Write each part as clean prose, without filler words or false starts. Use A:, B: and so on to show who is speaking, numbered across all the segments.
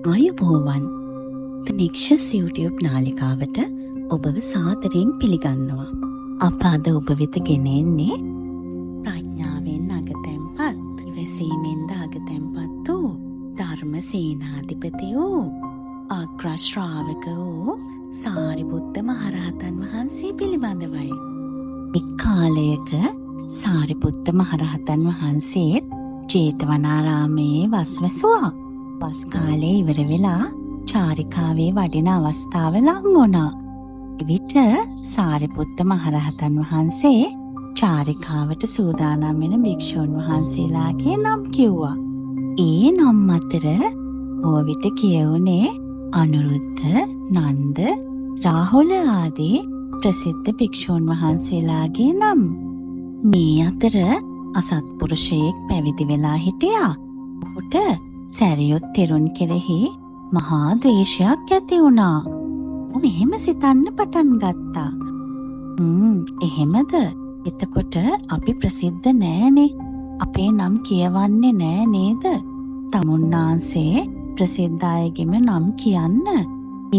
A: ආයුබෝවන් The Nexus YouTube නාලිකාවට ඔබව සාදරයෙන් පිළිගන්නවා. අප අද ඔබ වෙත ගෙන එන්නේ ප්‍රඥාවෙන් අගතැන්පත්, ඉවසීමෙන්ද අගතැන්පත් වූ ධර්ම සේනාධිපති වූ අග්‍ර ශ්‍රාවක වූ සාරිපුත්ත මහරහතන් වහන්සේ පිළිබඳවයි. එක් කාලයක සාරිපුත්ත මහරහතන් වහන්සේ ජේතවනාරාමයේ වස්වැසුවා. වස් කාලේ ඉවර වෙලා චාරිකාවේ වඩින අවස්ථාව ලං වුණා. එවිට සාරිපුත්ත මහරහතන් වහන්සේ චාරිකාවට සූදානම් වෙන භික්ෂුන් වහන්සේලාගේ නම් කිව්වා. ඒ නම් අතර ඕවිට කියවුනේ අනුරුද්ධ, නන්ද, රාහුල ආදී ප්‍රසිද්ධ භික්ෂුන් වහන්සේලාගේ නම්. මේ අතර අසත්පුරුෂයෙක් පැවිදි වෙලා හිටියා. ඔහුට සැරියුත් තෙරුන් කෙරෙහි මහා ද්වේෂයක් ඇති වුණා. ඔහු මෙහෙම සිතන්න පටන් ගත්තා. එහෙමද? එතකොට අපි ප්‍රසිද්ධ නෑනේ. අපේ නම් කියවන්නේ නෑ නේද? තමුන්නාන්සේ ප්‍රසිද්ධ අයගෙම නම් කියන්න.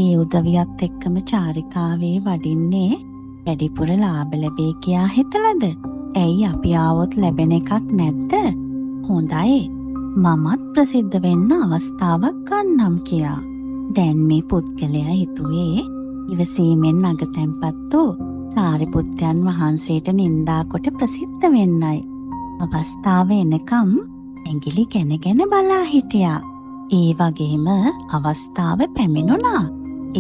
A: ඒ උදවියත් එක්කම චාරිකාවේ වඩින්නේ වැඩිපුර ලාභ ලැබේ කියා හිතලද? ඇයි අපි ආවොත් ලැබෙන එකක් නැද්ද? හොඳයි, මමත් ප්‍රසිද්ධ වෙන්න අවස්ථාවක් ගන්නම් කියා. දැන් මේ පුද්ගලයා හිතුවේ ඉවසීමෙන් අගතැන්පත් වූ සාරිපුත්තයන් වහන්සේට නින්දා කොට ප්‍රසිද්ධ වෙන්නයි. අවස්ථාව එනකම් ඇඟිලි ගැන බලා හිටියා. ඒ වගේම අවස්ථාව පැමිණුණා.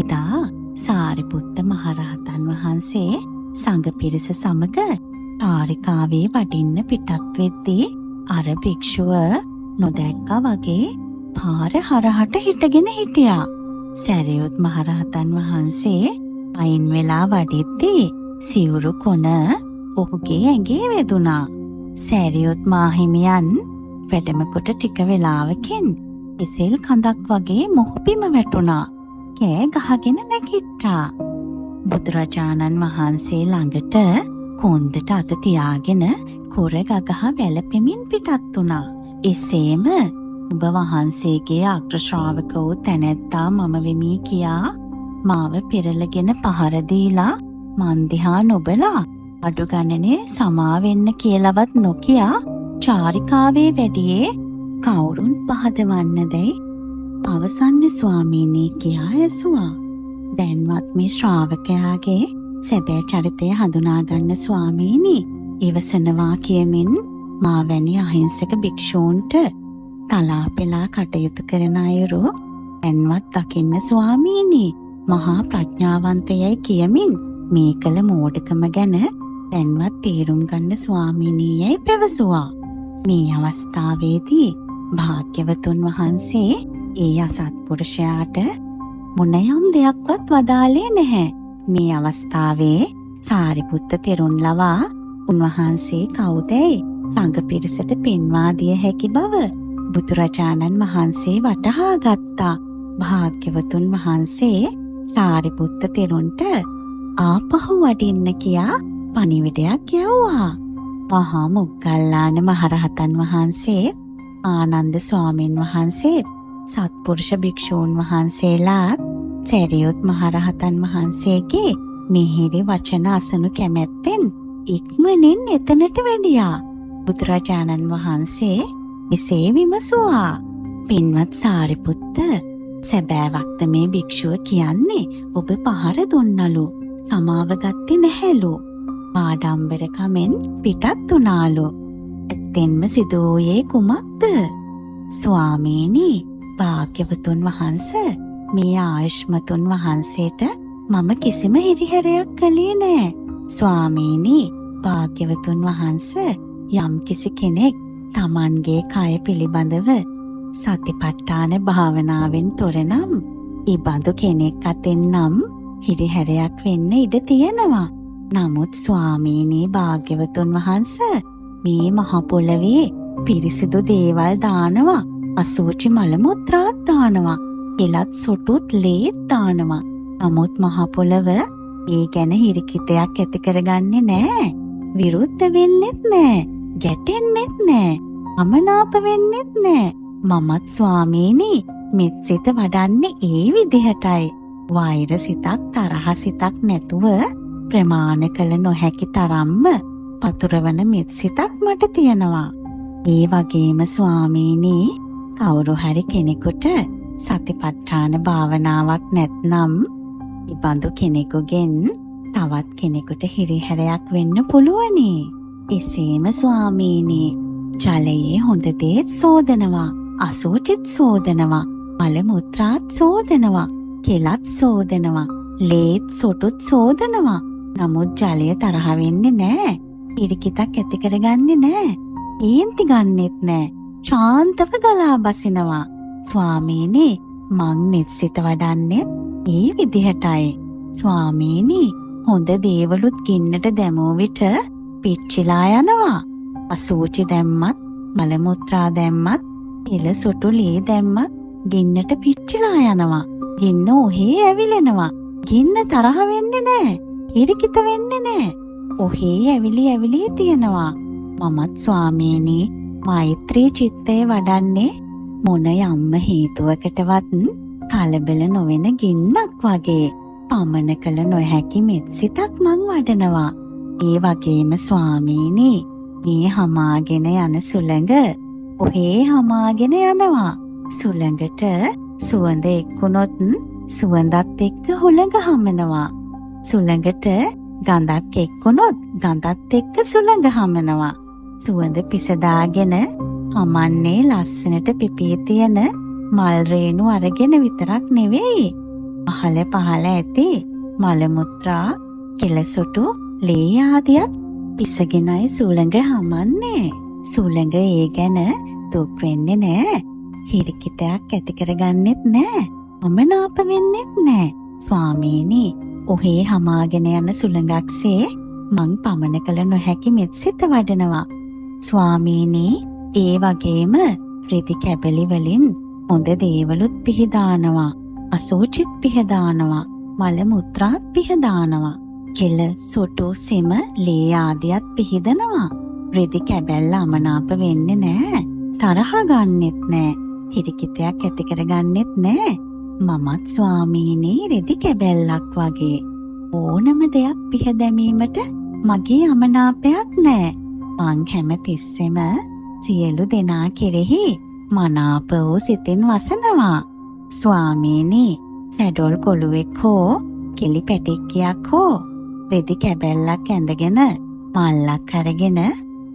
A: එදා සාරිපුත්ත මහරහතන් වහන්සේ සංඝ පිරිස සමග චාරිකාවේ වඩින්න පිටත් වෙද්දී අර භික්ෂුව නොදැක්කා වගේ පාර හරහට හිටගෙන හිටියා. සැරියුත් මහරහතන් වහන්සේ අයින් වෙලා වඩිද්දී සිවුරු කොන ඔහුගේ ඇඟේ වැදුනා. සැරියුත් මාහිමියන් වැඩම කොට ටික වෙලාවකින් එසෙල් කඳක් වගේ මොහොපිම වැටුණා. කෑ ගහගෙන නැගිට්ටා. බුදුරජාණන් වහන්සේ ළඟට කොන්දට අත තියාගෙන කොර ගගහ වැළපෙමින් පිටත් වුණා. එසේම ඔබ වහන්සේගේ අග්‍ර ශ්‍රාවක වූ තැනැත්තා මම වෙමි කියා මාව පෙරලගෙන පහර දීලා මන් දිහා නොබලා අඩු ගණනේ සමා වෙන්න කියලාවත් නොකියා චාරිකාවේ වැඩියේ කවුරුන් පහදවන්නදයි අවසන්න ස්වාමීනි කියා ඇසුවා. දැන්වත් මේ ශ්‍රාවකයාගේ සැබෑ චරිතය හඳුනාගන්න ස්වාමීනි, ඉවසනවා කියමින් මා වැනි අහිංසක භික්ෂූන්ට තලා පෙලා කටයුතු කරන අයුරු දැන්වත් දකින්න ස්වාමීනි, මහා ප්‍රඥාවන්තයයි කියමින් මේ කළ මෝඩකම ගැන දැන්වත් තේරුම් ගන්න ස්වාමීනියයි පැවසුවා. මේ අවස්ථාවේදී භාග්‍යවතුන් වහන්සේ ඒ අසත්පුරුෂයාට මොනයම් දෙයක්වත් වදාළේ නැහැ. මේ අවස්ථාවේ සාරිපුත්ත තෙරුන් ලවා උන්වහන්සේ කවුදැයි සංඝ පිරිසට පෙන්වා දිය හැකි බව බුදුරජාණන් වහන්සේ වටහා ගත්තා. භාග්‍යවතුන් වහන්සේ සාරිපුත්ත තෙරුන්ට ආපහු වඩින්න කියා පණිවිඩයක් යවුවා. මහා මොග්ගල්ලාන මහරහතන් වහන්සේ, ආනන්ද ස්වාමීන් වහන්සේ, සත්පුරුෂ භික්ෂූන් වහන්සේලාත් සැරියුත් මහරහතන් වහන්සේගේ මිහිරි වචන අසනු කැමැත්තෙන් ඉක්මනින් එතනට වැඩියා. බුදුරජාණන් වහන්සේ එසේ විමසුවා. පින්වත් සාරිපුත්ත, සැබෑවක්ද මේ භික්ෂුව කියන්නේ ඔබ පහර දුන්නලු, සමාව ගත්තේ නැහැලු, ආඩම්බර කමෙන් පිටත් වුණාලු. ඇත්තෙන්ම සිදු වූයේ කුමක්ද? ස්වාමීනි, භාග්‍යවතුන් වහන්සේ, මේ ආයුෂ්මතුන් වහන්සේට මම කිසිම හිරිහැරයක් කළේ නෑ. ස්වාමීනි, භාග්‍යවතුන් වහන්සේ, යම් කිසි කෙනෙක් තමන්ගේ කය පිළිබඳව සතිපට්ඨාන භාවනාවෙන් තොර නම් ඊබඳු කෙනෙක් අතෙන් නම් හිරිහැරයක් වෙන්න ඉඩ තියෙනවා. නමුත් ස්වාමීනි, භාග්‍යවතුන් වහන්සේ, මේ මහ පොළවේ පිරිසිදු දේවල් දානවා, අසුචි මල මුත්‍රාත් දානවා, එලත් සොටුත් ලේත් දානවා. නමුත් මහ පොළව ඒ ගැන හිරිකිතයක් ඇති කරගන්නේ නෑ. විරුද්ධ වෙන්නෙත් නෑ, ගැටෙන්නෙත් නෑ, අමනාප වෙන්නෙත් නෑ. මමත් ස්වාමීනි මෙත් සිත වඩන්නේ ඒ විදිහටයි. වෛර සිතක් තරහ සිතක් නැතුව ප්‍රමාණ කළ නොහැකි තරම්ම පතුරවන මෙත් සිතක් මට තියෙනවා. ඒ වගේම ස්වාමීනි, කවුරු හරි කෙනෙකුට සතිපට්ඨාන භාවනාවක් නැත්නම් ඉබඳු කෙනෙකුගෙන් තවත් කෙනෙකුට හිරිහැරයක් වෙන්න පුළුවනි. එසේම ස්වාමීනි, ජලයේ හොඳ දේත් සෝදනවා, අසුචිත් සෝදනවා, මල මුත්‍රාත් සෝදනවා, කෙලත් සෝදනවා, ලේත් සොටුත් සෝදනවා. නමුත් ජලය තරහ වෙන්නේ නෑ. පිරිකිතක් ඇති කරගන්නේ නෑ. ඒන්ති ගන්නෙත් නෑ. ශාන්තව ගලා බසිනවා. ස්වාමීනි, මං මෙත් සිත වඩන්නේ ඒ විදිහටයි. ස්වාමීනි, හොඳ දේවලුත් ගින්නට දැමූ විට පිච්චිලා යනවා. අසූචි දැම්මත්, මල මුත්‍රා දැම්මත්, එල සොටු ලේ දැම්මත් ගින්නට පිච්චිලා යනවා. ගින්න ඔහේ ඇවිලෙනවා. ගින්න තරහ වෙන්නේ නෑ. හිරිකිත වෙන්නේ නෑ. ඔහේ ඇවිලි තියෙනවා. මමත් ස්වාමීනි, මෛත්‍රී චිත්තය වඩන්නේ මොන යම්ම හේතුවකටවත් කලබල නොවෙන ගින්නක් වගේ. පමන කළ නොහැකි මෙත් සිතක් මං වඩනවා. ඒ වගේම ස්වාමීනි, මේ හමාගෙන යන සුළඟ ඔහේ හමාගෙන යනවා. සුළඟට සුවඳ එක්කුණොත් සුවඳත් එක්ක හුළඟ හමනවා. සුළඟට ගඳක් එක්කුණොත් ගඳත් එක්ක සුළඟ හමනවා. සුවඳ පිසදාගෙන හමන්නේ ලස්සනට පිපී තියෙන මල් රේණු අරගෙන විතරක් නෙවෙයි. පහළ ඇති මල මුත්‍රා, කෙලසොටු, ලේ ආදියත් පිසගෙනයි සුළඟ හමන්නේ. සුළඟ ඒ ගැන දුක් වෙන්නේ නෑ. හිරිකිතයක් ඇති කරගන්නෙත් නෑ. අමනාප වෙන්නෙත් නෑ. ස්වාමීනි, ඔහේ හමාගෙන යන සුළඟක්සේ මං පමන කළ නොහැකි මෙත් සිත වඩනවා. ස්වාමීනි, ඒ වගේම රෙදි කැබලි වලින් හොඳ දේවලුත් පිහදානවා. අසෝචිත් පිහදානවා. මල මුත්‍රාත් පිහදානවා. කෙල, සොටු, සෙම, ලේ ආදියත් පිහදනවා. රෙදි කැබැල්ල අමනාප වෙන්නේ නෑ. තරහ ගන්නෙත් නෑ. හිරිකිතයක් ඇති කරගන්නෙත් නෑ. මමත් ස්වාමීනි රෙදි කැබැල්ලක් වගේ. ඕනම දෙයක් පිහදැමීමට මගේ අමනාපයක් නෑ. මං හැම තිස්සෙම සියලු දෙනා කෙරෙහි මනාප වූ සිතින් වසනවා. ස්වාමීනි, සැඩොල් කොළුවෙක් හෝ කිලි පැටික්කියක් හෝ රෙදි කැබැල්ලක් ඇඳගෙන මල්ලක් අරගෙන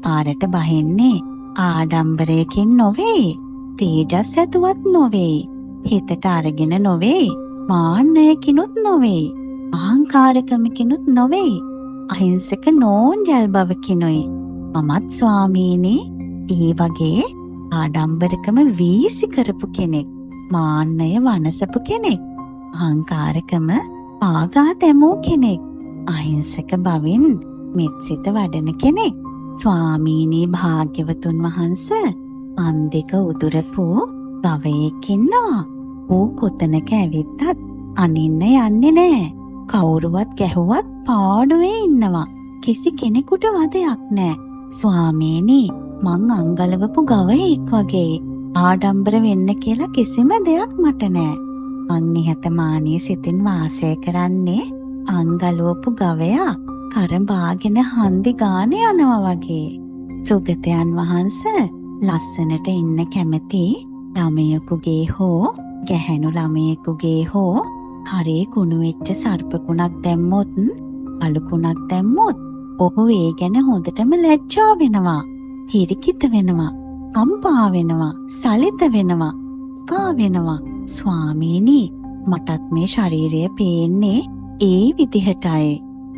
A: පාරට බහින්නේ ආඩම්බරයකින් නොවේ. තේජස් ඇතුවත් නොවේ. හිතට අරගෙන නොවේ. මාන්නයකිනුත් නොවේ. අහංකාරකමකිනුත් නොවේ. අහිංසක නෝන්ජල් බවකිනුයි. මමත් ස්වාමීනි ඒ වගේ ආඩම්බරකම වීසි කරපු කෙනෙක්. මාන්නය වනසපු කෙනෙක්. අහංකාරකම පාගා දැමූ කෙනෙක්. අහිංසක බවින් මෙත් සිත වඩන කෙනෙක්. ස්වාමීනි භාග්‍යවතුන් වහන්ස අන්දික උදුරපු ගවයෙක් ඉන්නවා. ඌ කොතනක ඇවිත්තත් අනින්න යන්නේ නෑ. කවුරුවත් ගැහුවත් පාඩුවේ ඉන්නවා. කිසි කෙනෙකුට වදයක් නෑ. ස්වාමීනි, මං අංගලවපු ගවයෙක් වගේ. ආඩම්බර වෙන්න කියලා කිසිම දෙයක් මට නෑ. මං නිහතමානී සිතින් වාසය කරන්නේ අංගලවපු ගවයා කරඹාගෙන හන්දි ගානේ යනවා වගේ. සුගතයන් වහන්ස, ලස්සනට ඉන්න කැමති ළමයෙකුගේ හෝ ගැහැණු ළමයෙකුගේ හෝ කරේ කුණු වෙච්ච සර්පකුණක් දැම්මොත්, අලුකුණක් දැම්මොත් ඔහු ඒ ගැන හොඳටම ලැජ්ජා වෙනවා. හිරිකිත වෙනවා. කම්පා වෙනවා. සලිත වෙනවා. පා වෙනවා. ස්වාමීනි, මටත් මේ ශරීරය පේන්නේ ඒ විදිහටයි.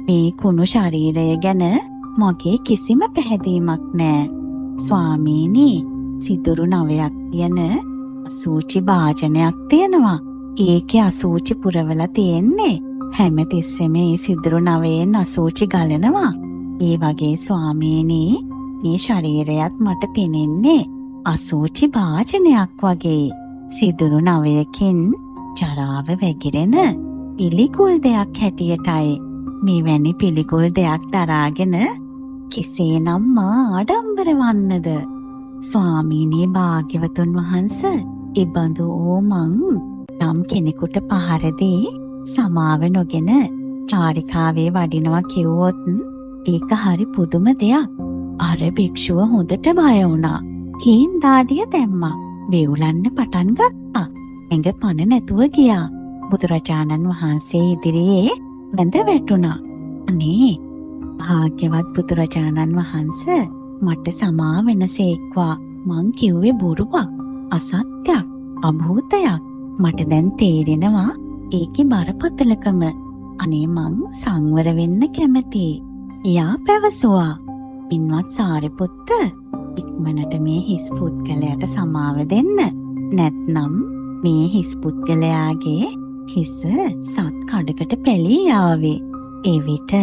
A: මේ කුණු ශරීරය ගැන මගේ කිසිම පැහැදීමක් නෑ. ස්වාමීනි, සිදුරු 9ක් තියෙන අසූචි භාජනයක් තියෙනවා. ඒකේ අසූචි පුරවලා තියෙන්නේ. හැමතිස්සෙම මේ සිදුරු 9න් අසූචි ගලනවා. ඒ වගේ ස්වාමීනි, මේ ශරීරයත් මට පෙනෙන්නේ අසූචි භාජනයක් වගේ. සිදුරු 9කින් ජරාව වැగిරෙන පිළිකුල් දෙයක් හැටියටයි. මෙවැනි පිළිකුල් දෙයක් දරාගෙන කෙසේනම් මා ආඩම්බර වන්නද? ස්වාමීනි භාග්‍යවතුන් වහන්ස, ඉබඳු වූ මං නම් කෙනෙකුට පහර දී සමාව නොගෙන චාරිකාවේ වඩිනවා කිව්වොත් ඒක හරි පුදුම දෙයක්. අර භික්ෂුව හොඳට බය වුණා. හීන් දාඩිය දැම්මා. වෙවුලන්න පටන් ගත්තා. ඇඟ පණ නැතුව ගියා. බුදුරජාණන් වහන්සේ ඉදිරියේ වැඳ වැටුණා. අනේ භාග්‍යවත් බුදුරජාණන් වහන්සේ මට සමා වෙනසේක්වා. මං කිව්වේ බොරුවක්, අසත්‍යයක්, අභූතයක්. මට දැන් තේරෙනවා ඒකේ බරපතලකම. අනේ මං සංවර වෙන්න කැමතියි. යා පැවසුවා. පින්වත් සාරිපුත්ත, ඉක්මනට මේ හිස් පුද්ගලයාට සමාව දෙන්න. නැත්නම් මේ හිස් පුද්ගලයාගේ හිස සත් කඩකට පැලී යාවේ. ඒ විට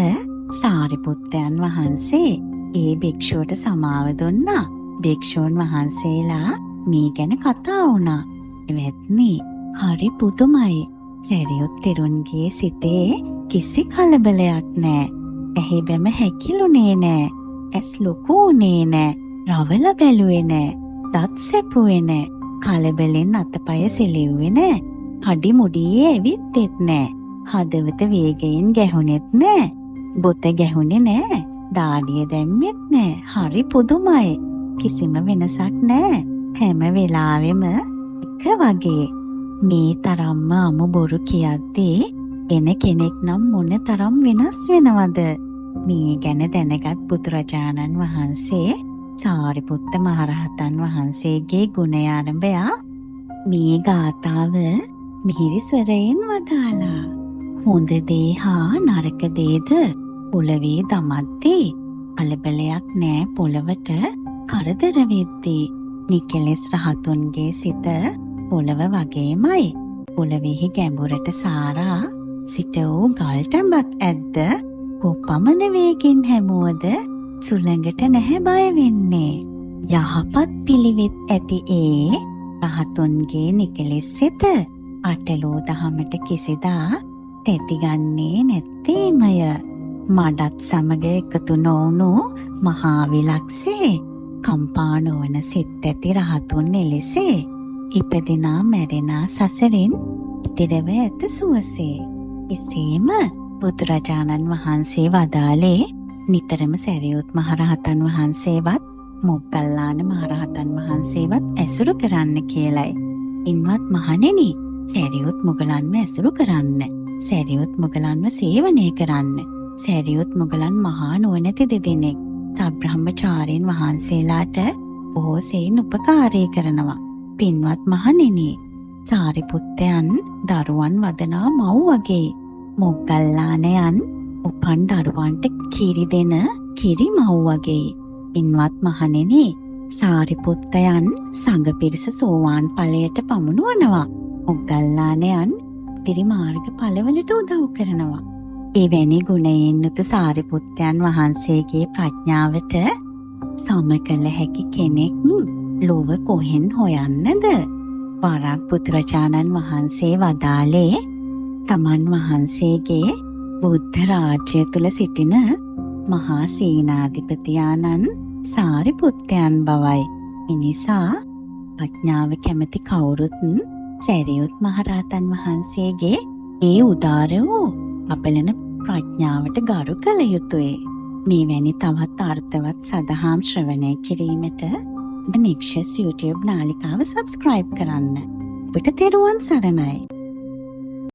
A: සාරිපුත්තයන් වහන්සේ ඒ භික්ෂුවට සමාව දුන්නා. භික්ෂූන් වහන්සේලා මේ ගැන කතා වුණා. එවත්නි, හරි පුදුමයි. සැරියුත් තෙරුන්ගේ සිතේ කිසි කලබලයක් නෑ. ඇහි බැම හැකිලුනේ නෑ. ඇස් ලොකු වුණේ නෑ. රවල බැලුවේ නෑ. දත් සැපුවේ නෑ. කලබලෙන් අතපය සෙලෙව්වේ නෑ. හඩි මුඩියේ ඇවිත්තෙත් නෑ. හදවත වේගයෙන් ගැහුනෙත් නෑ. බොත ගැහුනේ නෑ. දාඩිය දැම්මෙත් නෑ. හරි පුදුමයි. කිසිම වෙනසක් නෑ. හැම වෙලාවෙම එක වගේ. මේ තරම්ම අමු බොරු කියද්දී එන කෙනෙක් නම් මොන තරම් වෙනස් වෙනවද? මේ ගැන දැනගත් බුදුරජාණන් වහන්සේ සාරිපුත්ත මහරහතන් වහන්සේගේ ගුණය ආරම්භයා මේ ගාථාව මිහිරි ස්වරයෙන් වදාලා. හොඳ දේ හා නරක දේද පොළවේ දමද්දී කලබලයක් නෑ පොළවට කරදර වෙද්දී. නිකලෙස් රහතුන්ගේ සිත පොළව වගේමයි. පොළවෙහි ගැඹුරට සාරා සිට වූ ගල්ටඹක් ඇද්ද කොපමණ වේගෙන් හැමුවද සුළඟට නැහැ බය වෙන්නේ. යහපත් පිළිවෙත් ඇති ඒ රහතුන්ගේ නිකලෙස් සිත අටලෝ දහමට කිසිදා තැතිගන්නේ නැත්තේමය. මඩත් සමග එකතු නොවුණු මහා විලක්සේ කම්පා නොවන සිත් ඇති රහතුන් එලෙසේ ඉපදෙනා මැරෙනා සසරින් ඉතිරව ඇත සුවසේ. එසේම බුදුරජාණන් වහන්සේ වදාළේ නිතරම සැරියුත් මහරහතන් වහන්සේවත් මොග්ගල්ලාන මහරහතන් වහන්සේවත් ඇසුරු කරන්න කියලයි. ඉන්වත් මහණෙනි, සැරියුත් මුගලන්ව ඇසුරු කරන්න. සැරියුත් මුගලන්ව සේවනය කරන්න. සැරියුත් මුගලන් මහා නුවණැති දෙදෙනෙක් සබ්‍රහ්මචාරීන් වහන්සේලාට බොහෝ සෙයින් උපකාරය කරනවා. පින්වත් මහණෙනි, සාරිපුත්තයන් දරුවන් වදනා මව් වගේ. මොග්ගල්ලානයන් උපන් දරුවන්ට කිරි දෙන කිරි මව් වගේ. පින්වත් මහණෙනි, සාරිපුත්තයන් සංඝ පිරිස සෝවාන් ඵලයට පමුණුවනවා. මොග්ගල්ලානයන් ඉතිරි මාර්ග ඵලවලට උදව් කරනවා. එවැනි ගුණයෙන් යුතු සාරිපුත්තයන් වහන්සේගේ ප්‍රඥාවට සම කළ හැකි කෙනෙක් ලොව කොහෙන් හොයන්නද? වරක් බුදුරජාණන් වහන්සේ වදාළේ තමන් වහන්සේගේ බුද්ධ රාජ්‍ය තුල සිටින මහා සේනාධිපතියාණන් සාරිපුත්තයන් බවයි. එනිසා ප්‍රඥාව කැමති කවුරුත් සැරියුත් මහරහතන් වහන්සේගේ ඒ උදාර වූ අපලන ප්‍රඥාවට ගරු කළ යුතුය. මේවැනි තවත් අර්ථවත් සදහම් ශ්‍රවණය කිරීමට The Nexus YouTube නාලිකාව subscribe කරන්න. ඔබට තෙරුවන් සරණයි.